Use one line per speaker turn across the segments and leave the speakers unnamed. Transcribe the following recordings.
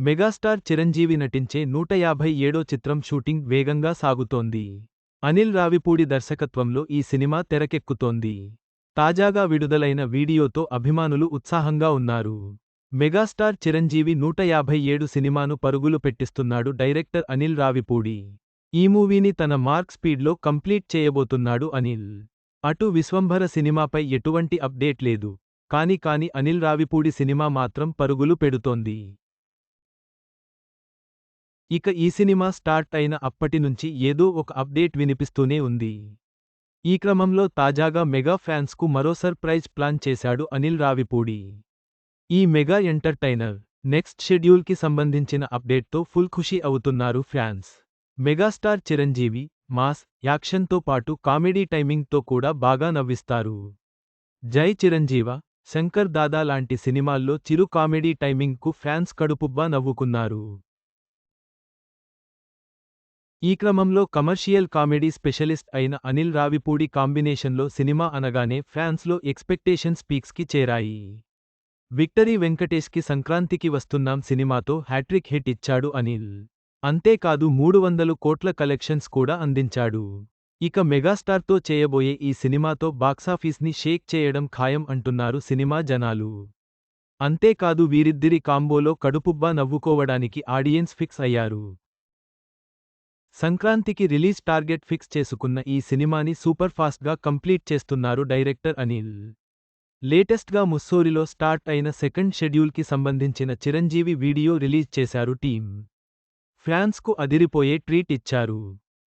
Megastar Chiranjeevi నటించే 157వ చిత్రం shooting వేగంగా సాగుతోంది. అనిల్ రావిపూడి దర్శకత్వంలో ఈ సినిమా తెరకెక్కుతోంది. తాజాగా విడుదలైన వీడియోతో అభిమానులు ఉత్సాహంగా ఉన్నారు. మెగాస్టార్ చిరంజీవి 157 సినిమాను పరుగులు పెట్టిస్తున్నాడు డైరెక్టర్ అనిల్ రావిపూడి. ఈ మూవీని తన మార్క్ స్పీడ్లో కంప్లీట్ చేయబోతున్నాడు అనిల్. అటు విశ్వంభర సినిమాపై ఎటువంటి అప్డేట్ లేదు. కానీ అనిల్ రావిపూడి సినిమా మాత్రం పరుగులు పెడుతోంది. ఇక ఈ సినిమా స్టార్ట్ అయిన అప్పటి నుంచి ఏదో ఒక అప్డేట్ వినిపిస్తూనే ఉంది. ఈ క్రమంలో తాజాగా మెగా ఫ్యాన్స్కు మరో సర్ప్రైజ్ ప్లాన్ చేశాడు అనిల్ రావిపూడి. ఈ మెగా ఎంటర్టైనర్ నెక్స్ట్ షెడ్యూల్కి సంబంధించిన అప్డేట్తో ఫుల్ ఖుషి అవుతున్నారు ఫ్యాన్స్. మెగాస్టార్ చిరంజీవి మాస్, యాక్షన్తో పాటు కామెడీ టైమింగ్తో కూడా బాగా నవ్విస్తారు. జై చిరంజీవ, శంకర్ దాదా లాంటి సినిమాల్లో చిరు కామెడీ టైమింగ్కు ఫ్యాన్స్ కడుపుబ్బా నవ్వుకున్నారు. ఈ క్రమంలో కమర్షియల్ కామెడీ స్పెషలిస్ట్ అయిన అనిల్ రావిపూడి కాంబినేషన్లో సినిమా అనగానే ఫ్యాన్స్లో ఎక్స్పెక్టేషన్స్ పీక్స్కి చేరాయి. విక్టరీ వెంకటేష్కి సంక్రాంతికి వస్తున్నాం సినిమాతో హ్యాట్రిక్ హిట్ ఇచ్చాడు అనిల్. అంతేకాదు 300 కోట్ల కలెక్షన్స్ కూడా అందించాడు. ఇక మెగాస్టార్తో చేయబోయే ఈ సినిమాతో బాక్సాఫీస్ని షేక్ చేయడం ఖాయం అంటున్నారు సినిమా జనాలు. అంతేకాదు వీరిద్దరి కాంబోలో కడుపుబ్బా నవ్వుకోవడానికి ఆడియన్స్ ఫిక్స్ అయ్యారు. సంక్రాంతికి రిలీజ్ టార్గెట్ ఫిక్స్ చేసుకున్న ఈ సినిమాని సూపర్ ఫాస్ట్గా కంప్లీట్ చేస్తున్నారు డైరెక్టర్ అనిల్. లేటెస్ట్గా ముస్సోరిలో స్టార్ట్ అయిన సెకండ్ షెడ్యూల్కి సంబంధించిన చిరంజీవి వీడియో రిలీజ్ చేశారు టీమ్. ఫ్యాన్స్కు అదిరిపోయే ట్రీట్ ఇచ్చారు.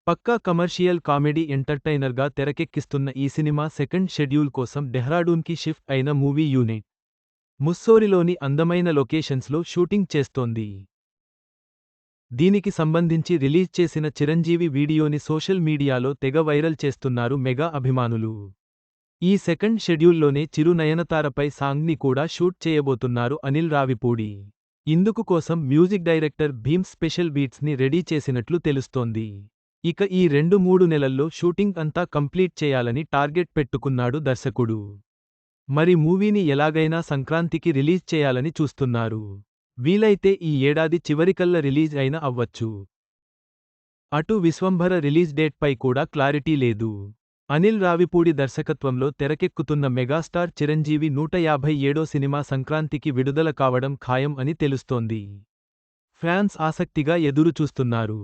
పక్కా కమర్షియల్ కామెడీ ఎంటర్టైనర్గా తెరకెక్కిస్తున్న ఈ సినిమా సెకండ్ షెడ్యూల్ కోసం డెహ్రాడూన్కి షిఫ్ట్ అయిన మూవీ యూనిట్ ముస్సోరిలోని అందమైన లొకేషన్స్లో షూటింగ్ చేస్తోంది. దీనికి సంబంధించి రిలీజ్ చేసిన చిరంజీవి వీడియోని సోషల్ మీడియాలో తెగ వైరల్ చేస్తున్నారు మెగా అభిమానులు. ఈ సెకండ్ షెడ్యూల్లోనే చిరు నయనతారపై సాంగ్ని కూడా షూట్ చేయబోతున్నారు అనిల్ రావిపూడి. ఇందుకు కోసం మ్యూజిక్ డైరెక్టర్ భీమ్స్ స్పెషల్ బీట్స్ని రెడీ చేసినట్లు తెలుస్తోంది. ఇక ఈ 2-3 నెలల్లో షూటింగ్ అంతా కంప్లీట్ చేయాలని టార్గెట్ పెట్టుకున్నాడు దర్శకుడు. మరి మూవీని ఎలాగైనా సంక్రాంతికి రిలీజ్ చేయాలని చూస్తున్నారు. వీలైతే ఈ ఏడాది చివరికల్లా రిలీజ్ అయిన అవ్వచ్చు. అటు విశ్వంభర రిలీజ్ డేట్పై కూడా క్లారిటీ లేదు. అనిల్ రావిపూడి దర్శకత్వంలో తెరకెక్కుతున్న మెగాస్టార్ చిరంజీవి 157వ సినిమా సంక్రాంతికి విడుదల కావడం ఖాయం అని తెలుస్తోంది. ఫ్యాన్స్ ఆసక్తిగా ఎదురు చూస్తున్నారు.